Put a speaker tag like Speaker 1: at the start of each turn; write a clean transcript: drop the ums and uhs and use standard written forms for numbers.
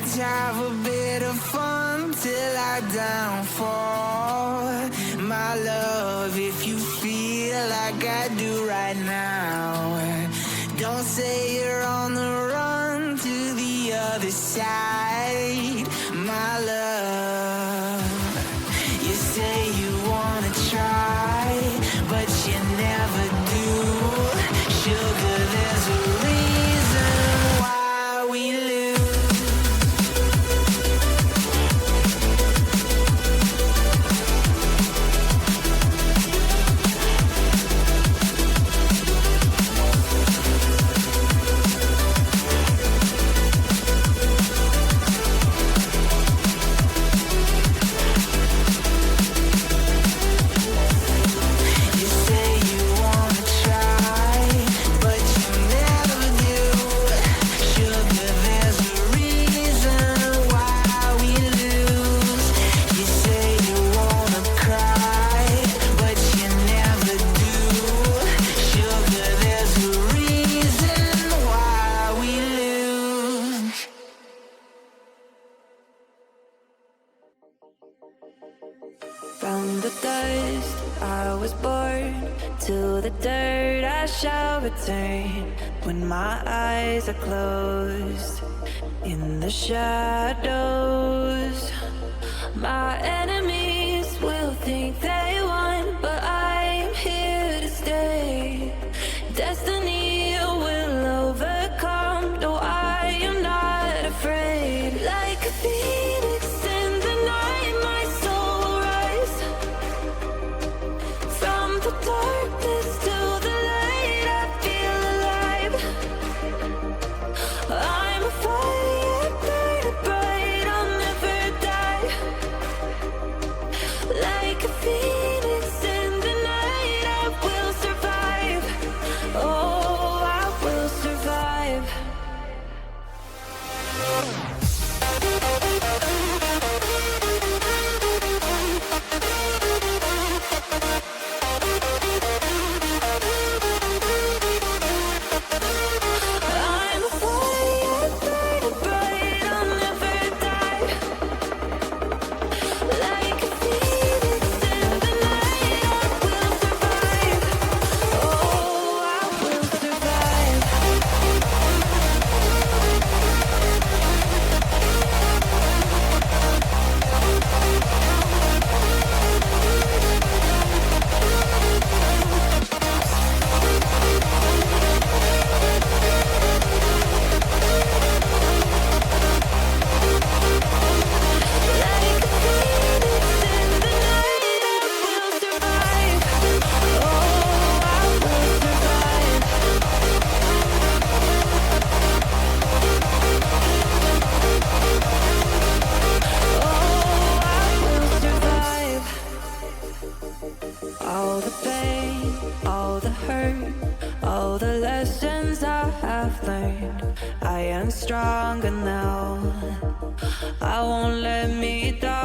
Speaker 1: Let's have a bit of fun till I downfall. My love, if you feel like I do right now, don't say you're on the run to the other side. My love, you say you wanna try, but you never do. Sugar, there's a reason why we lose.
Speaker 2: From the dust I was born, to the dirt I shall return. When my eyes are closed, in the shadows, my enemies will think they won, but I'm here to stay. Destiny will overcome, no, I am not afraid. Like a phoenix in the night, my soul will rise. From the darkness to the light, I feel alive. I'm a fire, burning bright, I'll never die. Like a phoenix in the night, I will survive. Oh, I will survive. I'm a fire, burning bright, I'll never die. Like a phoenix in the night, I will survive. Oh, I will survive. Like a phoenix in the night, I will survive. Oh, I will survive. Oh, I will survive. All the pain, all the hurt, all the lessons I have learned, I am stronger now. I won't let me down.